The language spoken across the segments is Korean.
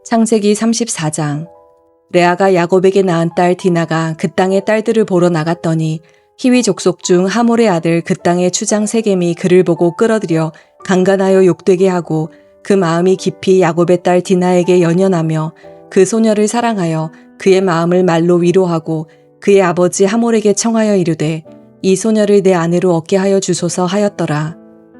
창세기 34장. 레아가 야곱에게 낳은 딸 디나가 그 땅의 딸들을 보러 나갔더니 히위 족속 중 하몰의 아들 그 땅의 추장 세겜이 그를 보고 끌어들여 강간하여 욕되게 하고 그 마음이 깊이 야곱의 딸 디나에게 연연하며 그 소녀를 사랑하여 그의 마음을 말로 위로하고 그의 아버지 하몰에게 청하여 이르되 이 소녀를 내 아내로 얻게 하여 주소서 하였더라.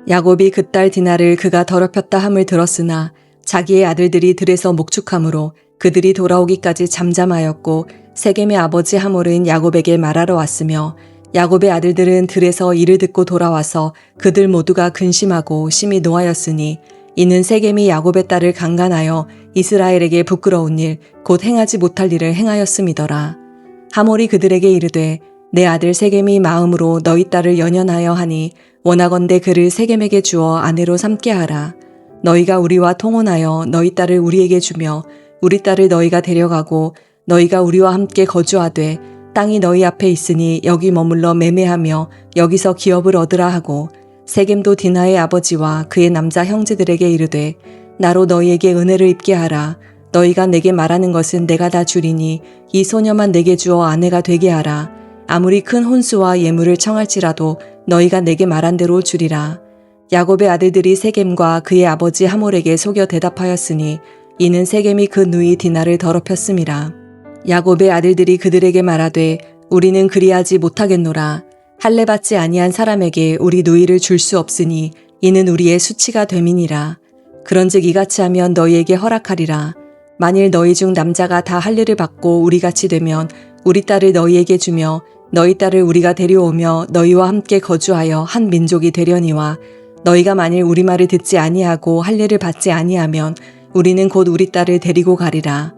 야곱이 그 딸 디나를 그가 더럽혔다 함을 들었으나 자기의 아들들이 들에서 목축함으로 그들이 돌아오기까지 잠잠하였고 세겜의 아버지 하몰은 야곱에게 말하러 왔으며 야곱의 아들들은 들에서 이를 듣고 돌아와서 그들 모두가 근심하고 심히 노하였으니 이는 세겜이 야곱의 딸을 강간하여 이스라엘에게 부끄러운 일 곧 행하지 못할 일을 행하였음이더라. 하몰이 그들에게 이르되 내 아들 세겜이 마음으로 너희 딸을 연연하여 하니 원하건대 그를 세겜에게 주어 아내로 삼게 하라. 너희가 우리와 통혼하여 너희 딸을 우리에게 주며 우리 딸을 너희가 데려가고 너희가 우리와 함께 거주하되 땅이 너희 앞에 있으니 여기 머물러 매매하며 여기서 기업을 얻으라 하고 세겜도 디나의 아버지와 그의 남자 형제들에게 이르되 나로 너희에게 은혜를 입게 하라. 너희가 내게 말하는 것은 내가 다 주리니 이 소녀만 내게 주어 아내가 되게 하라. 아무리 큰 혼수와 예물을 청할지라도 너희가 내게 말한 대로 주리라. 야곱의 아들들이 세겜과 그의 아버지 하몰에게 속여 대답하였으니 이는 세겜이 그 누이 디나를 더럽혔음이라. 야곱의 아들들이 그들에게 말하되 우리는 그리하지 못하겠노라. 할례받지 아니한 사람에게 우리 누이를 줄 수 없으니 이는 우리의 수치가 됨이니라. 그런즉 이같이 하면 너희에게 허락하리라. 만일 너희 중 남자가 다 할례를 받고 우리같이 되면 우리 딸을 너희에게 주며 너희 딸을 우리가 데려오며 너희와 함께 거주하여 한 민족이 되려니와 너희가 만일 우리 말을 듣지 아니하고 할례를 받지 아니하면 우리는 곧 우리 딸을 데리고 가리라.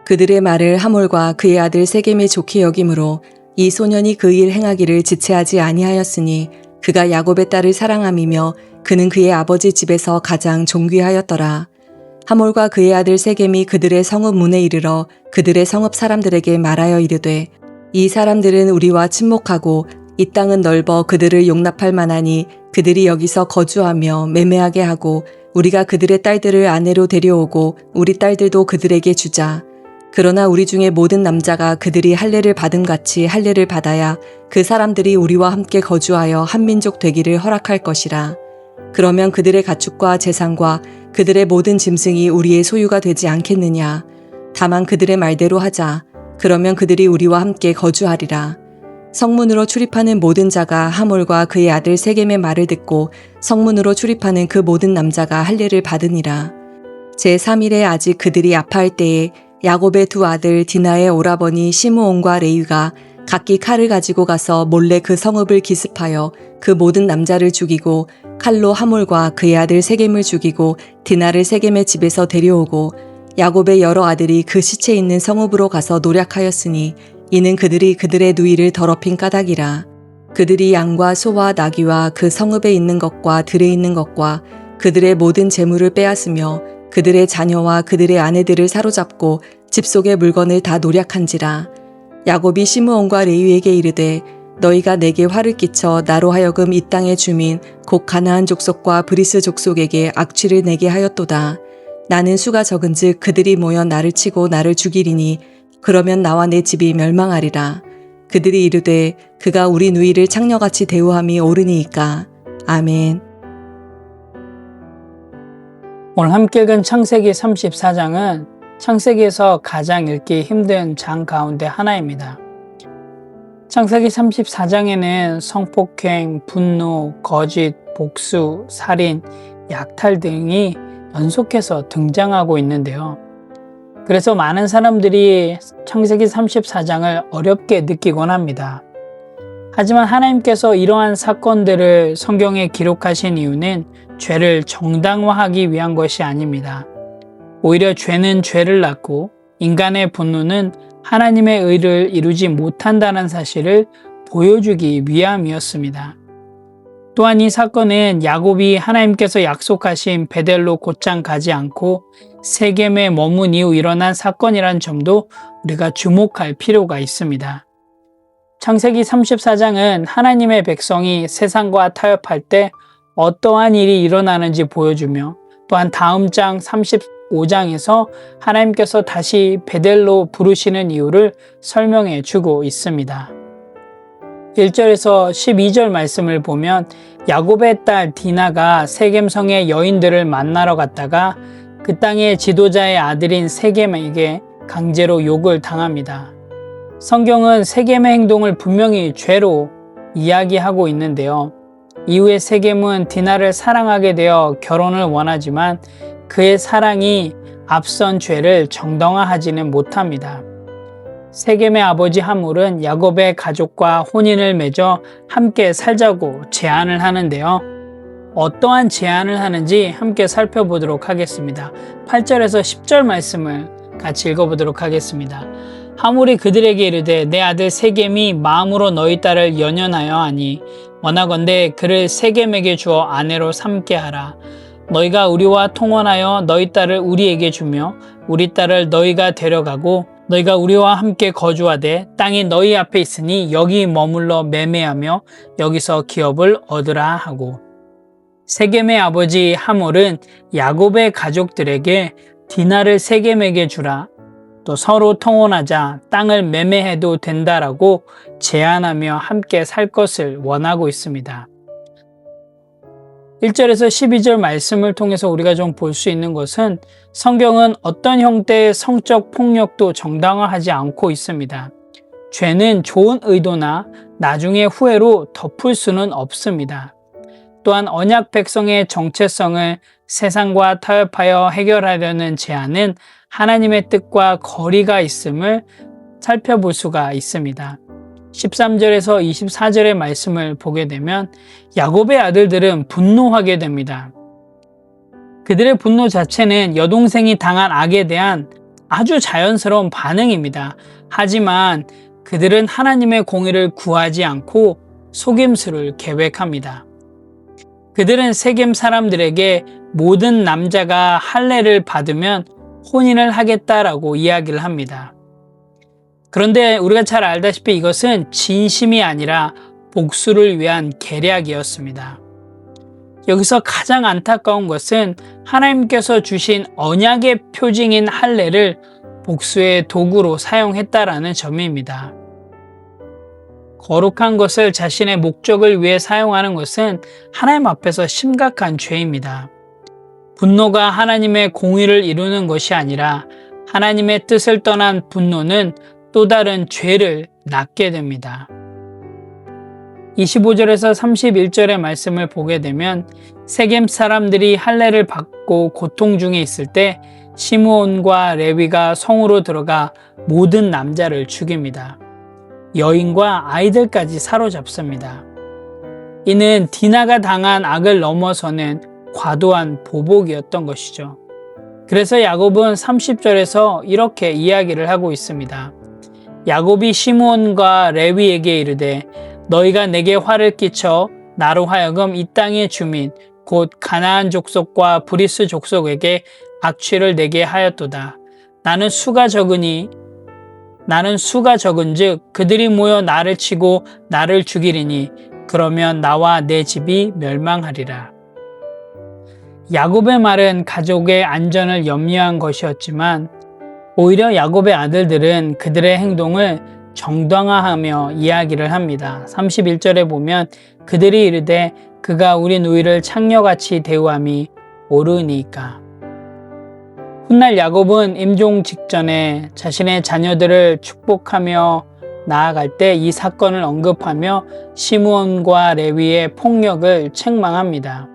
그들의 말을 하몰과 그의 아들 세겜이 좋게 여김으로 이 소년이 그 일 행하기를 지체하지 아니하였으니 그가 야곱의 딸을 사랑함이며 그는 그의 아버지 집에서 가장 존귀하였더라. 하몰과 그의 아들 세겜이 그들의 성읍 문에 이르러 그들의 성읍 사람들에게 말하여 이르되 이 사람들은 우리와 친목하고 이 땅은 넓어 그들을 용납할 만하니 그들이 여기서 거주하며 매매하게 하고 우리가 그들의 딸들을 아내로 데려오고 우리 딸들도 그들에게 주자. 그러나 우리 중에 모든 남자가 그들이 할례를 받음같이 할례를 받아야 그 사람들이 우리와 함께 거주하여 한 민족 되기를 허락할 것이라. 그러면 그들의 가축과 재산과 그들의 모든 짐승이 우리의 소유가 되지 않겠느냐. 다만 그들의 말대로 하자. 그러면 그들이 우리와 함께 거주하리라. 성문으로 출입하는 모든 자가 하몰과 그의 아들 세겜의 말을 듣고 성문으로 출입하는 그 모든 남자가 할례를 받으니라. 제3일에 아직 그들이 아파할 때에 야곱의 두 아들 디나의 오라버니 시므온과 레위가 각기 칼을 가지고 가서 몰래 그 성읍을 기습하여 그 모든 남자를 죽이고 칼로 하몰과 그의 아들 세겜을 죽이고 디나를 세겜의 집에서 데려오고 야곱의 여러 아들이 그 시체 있는 성읍으로 가서 노략하였으니 이는 그들이 그들의 누이를 더럽힌 까닭이라. 그들이 양과 소와 나귀와 그 성읍에 있는 것과 들에 있는 것과 그들의 모든 재물을 빼앗으며 그들의 자녀와 그들의 아내들을 사로잡고 집 속의 물건을 다 노략한지라. 야곱이 시므온과 레위에게 이르되 너희가 내게 화를 끼쳐 나로 하여금 이 땅의 주민 곧 가나안 족속과 브리스 족속에게 악취를 내게 하였도다. 나는 수가 적은즉 그들이 모여 나를 치고 나를 죽이리니 그러면 나와 내 집이 멸망하리라. 그들이 이르되 그가 우리 누이를 창녀같이 대우함이 옳으니이까. 아멘. 오늘 함께 읽은 창세기 34장은 창세기에서 가장 읽기 힘든 장 가운데 하나입니다. 창세기 34장에는 성폭행, 분노, 거짓, 복수, 살인, 약탈 등이 연속해서 등장하고 있는데요. 그래서 많은 사람들이 창세기 34장을 어렵게 느끼곤 합니다. 하지만 하나님께서 이러한 사건들을 성경에 기록하신 이유는 죄를 정당화하기 위한 것이 아닙니다. 오히려 죄는 죄를 낳고 인간의 분노는 하나님의 의를 이루지 못한다는 사실을 보여주기 위함이었습니다. 또한 이 사건은 야곱이 하나님께서 약속하신 베델로 곧장 가지 않고 세겜에 머문 이후 일어난 사건이란 점도 우리가 주목할 필요가 있습니다. 창세기 34장은 하나님의 백성이 세상과 타협할 때 어떠한 일이 일어나는지 보여주며 또한 다음 장 35장에서 하나님께서 다시 베델로 부르시는 이유를 설명해 주고 있습니다. 1절에서 12절 말씀을 보면 야곱의 딸 디나가 세겜성의 여인들을 만나러 갔다가 그 땅의 지도자의 아들인 세겜에게 강제로 욕을 당합니다. 성경은 세겜의 행동을 분명히 죄로 이야기하고 있는데요. 이후에 세겜은 디나를 사랑하게 되어 결혼을 원하지만 그의 사랑이 앞선 죄를 정당화하지는 못합니다. 세겜의 아버지 하물은 야곱의 가족과 혼인을 맺어 함께 살자고 제안을 하는데요. 어떠한 제안을 하는지 함께 살펴보도록 하겠습니다. 8절에서 10절 말씀을 같이 읽어보도록 하겠습니다. 하물이 그들에게 이르되 내 아들 세겜이 마음으로 너희 딸을 연연하여 하니 원하건대 그를 세겜에게 주어 아내로 삼게 하라. 너희가 우리와 통혼하여 너희 딸을 우리에게 주며 우리 딸을 너희가 데려가고 너희가 우리와 함께 거주하되 땅이 너희 앞에 있으니 여기 머물러 매매하며 여기서 기업을 얻으라 하고. 세겜의 아버지 하몰은 야곱의 가족들에게 디나를 세겜에게 주라. 또 서로 통혼하자 땅을 매매해도 된다라고 제안하며 함께 살 것을 원하고 있습니다. 1절에서 12절 말씀을 통해서 우리가 좀 볼 수 있는 것은 성경은 어떤 형태의 성적 폭력도 정당화하지 않고 있습니다. 죄는 좋은 의도나 나중에 후회로 덮을 수는 없습니다. 또한 언약 백성의 정체성을 세상과 타협하여 해결하려는 제안은 하나님의 뜻과 거리가 있음을 살펴볼 수가 있습니다. 13절에서 24절의 말씀을 보게 되면 야곱의 아들들은 분노하게 됩니다. 그들의 분노 자체는 여동생이 당한 악에 대한 아주 자연스러운 반응입니다. 하지만 그들은 하나님의 공의를 구하지 않고 속임수를 계획합니다. 그들은 세겜 사람들에게 모든 남자가 할례를 받으면 혼인을 하겠다라고 이야기를 합니다. 그런데 우리가 잘 알다시피 이것은 진심이 아니라 복수를 위한 계략이었습니다. 여기서 가장 안타까운 것은 하나님께서 주신 언약의 표징인 할례를 복수의 도구로 사용했다라는 점입니다. 거룩한 것을 자신의 목적을 위해 사용하는 것은 하나님 앞에서 심각한 죄입니다. 분노가 하나님의 공의를 이루는 것이 아니라 하나님의 뜻을 떠난 분노는 또 다른 죄를 낳게 됩니다. 25절에서 31절의 말씀을 보게 되면 세겜 사람들이 할례를 받고 고통 중에 있을 때 시므온과 레위가 성으로 들어가 모든 남자를 죽입니다. 여인과 아이들까지 사로잡습니다. 이는 디나가 당한 악을 넘어서는 과도한 보복이었던 것이죠. 그래서 야곱은 30절에서 이렇게 이야기를 하고 있습니다. 야곱이 시므온과 레위에게 이르되 너희가 내게 화를 끼쳐 나로 하여금 이 땅의 주민 곧 가나안 족속과 브리스 족속에게 악취를 내게 하였도다. 나는 수가 적은즉 그들이 모여 나를 치고 나를 죽이리니 그러면 나와 내 집이 멸망하리라. 야곱의 말은 가족의 안전을 염려한 것이었지만 오히려 야곱의 아들들은 그들의 행동을 정당화하며 이야기를 합니다. 31절에 보면 그들이 이르되 그가 우리 누이를 창녀같이 대우함이 옳으니까. 훗날 야곱은 임종 직전에 자신의 자녀들을 축복하며 나아갈 때 이 사건을 언급하며 시므온과 레위의 폭력을 책망합니다.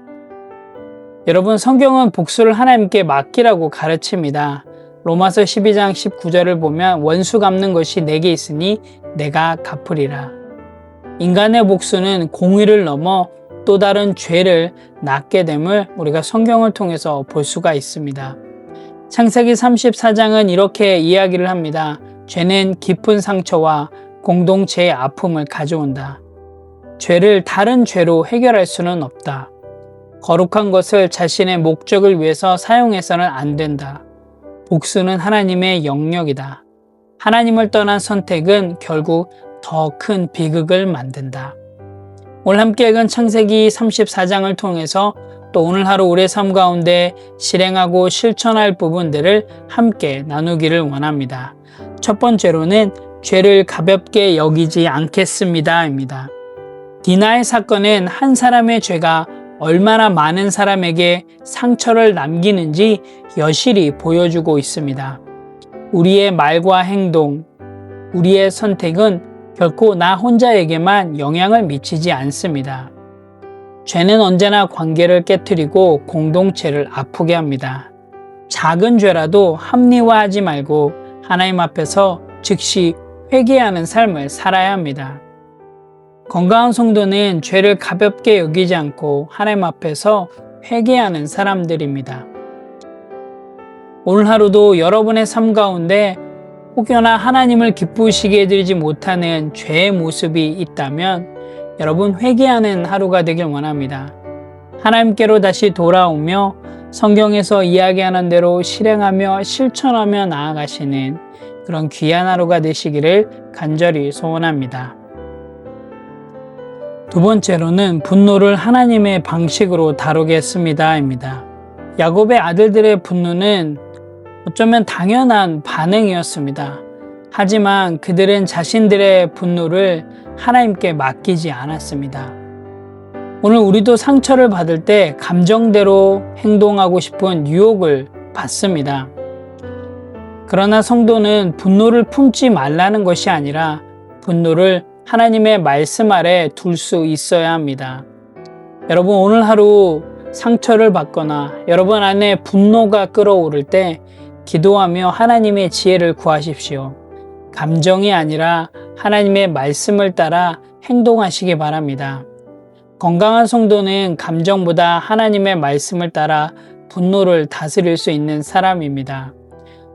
여러분, 성경은 복수를 하나님께 맡기라고 가르칩니다. 로마서 12장 19절을 보면 원수 갚는 것이 내게 있으니 내가 갚으리라. 인간의 복수는 공의를 넘어 또 다른 죄를 낳게 됨을 우리가 성경을 통해서 볼 수가 있습니다. 창세기 34장은 이렇게 이야기를 합니다. 죄는 깊은 상처와 공동체의 아픔을 가져온다. 죄를 다른 죄로 해결할 수는 없다. 거룩한 것을 자신의 목적을 위해서 사용해서는 안 된다. 복수는 하나님의 영역이다. 하나님을 떠난 선택은 결국 더 큰 비극을 만든다. 오늘 함께 읽은 창세기 34장을 통해서 또 오늘 하루 우리의 삶 가운데 실행하고 실천할 부분들을 함께 나누기를 원합니다. 첫 번째로는 죄를 가볍게 여기지 않겠습니다입니다. 디나의 사건은 한 사람의 죄가 얼마나 많은 사람에게 상처를 남기는지 여실히 보여주고 있습니다. 우리의 말과 행동, 우리의 선택은 결코 나 혼자에게만 영향을 미치지 않습니다. 죄는 언제나 관계를 깨트리고 공동체를 아프게 합니다. 작은 죄라도 합리화하지 말고 하나님 앞에서 즉시 회개하는 삶을 살아야 합니다. 건강한 성도는 죄를 가볍게 여기지 않고 하나님 앞에서 회개하는 사람들입니다. 오늘 하루도 여러분의 삶 가운데 혹여나 하나님을 기쁘시게 해드리지 못하는 죄의 모습이 있다면 여러분 회개하는 하루가 되길 원합니다. 하나님께로 다시 돌아오며 성경에서 이야기하는 대로 실행하며 실천하며 나아가시는 그런 귀한 하루가 되시기를 간절히 소원합니다. 두 번째로는 분노를 하나님의 방식으로 다루겠습니다입니다. 야곱의 아들들의 분노는 어쩌면 당연한 반응이었습니다. 하지만 그들은 자신들의 분노를 하나님께 맡기지 않았습니다. 오늘 우리도 상처를 받을 때 감정대로 행동하고 싶은 유혹을 받습니다. 그러나 성도는 분노를 품지 말라는 것이 아니라 분노를 하나님의 말씀 아래 둘 수 있어야 합니다. 여러분 오늘 하루 상처를 받거나 여러분 안에 분노가 끓어오를 때 기도하며 하나님의 지혜를 구하십시오. 감정이 아니라 하나님의 말씀을 따라 행동하시기 바랍니다. 건강한 성도는 감정보다 하나님의 말씀을 따라 분노를 다스릴 수 있는 사람입니다.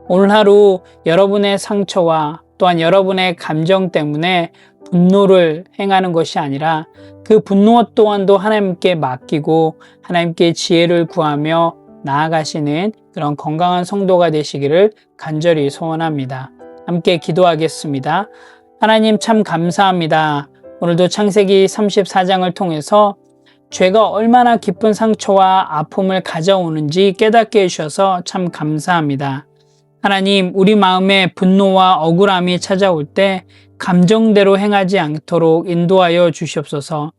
오늘 하루 여러분의 상처와 또한 여러분의 감정 때문에 분노를 행하는 것이 아니라 그 분노 또한도 하나님께 맡기고 하나님께 지혜를 구하며 나아가시는 그런 건강한 성도가 되시기를 간절히 소원합니다. 함께 기도하겠습니다. 하나님 참 감사합니다. 오늘도 창세기 34장을 통해서 죄가 얼마나 깊은 상처와 아픔을 가져오는지 깨닫게 해주셔서 참 감사합니다. 하나님, 우리 마음에 분노와 억울함이 찾아올 때 감정대로 행하지 않도록 인도하여 주시옵소서.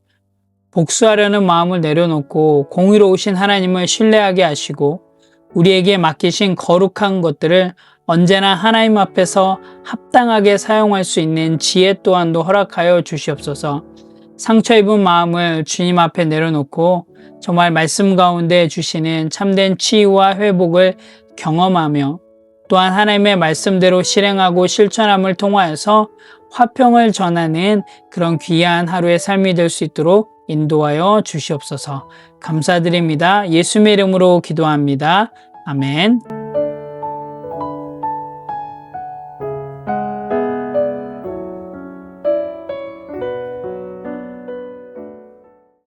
복수하려는 마음을 내려놓고 공의로우신 하나님을 신뢰하게 하시고 우리에게 맡기신 거룩한 것들을 언제나 하나님 앞에서 합당하게 사용할 수 있는 지혜 또한도 허락하여 주시옵소서. 상처 입은 마음을 주님 앞에 내려놓고 정말 말씀 가운데 주시는 참된 치유와 회복을 경험하며 또한 하나님의 말씀대로 실행하고 실천함을 통하여서 화평을 전하는 그런 귀한 하루의 삶이 될 수 있도록 인도하여 주시옵소서. 감사드립니다. 예수님의 이름으로 기도합니다. 아멘.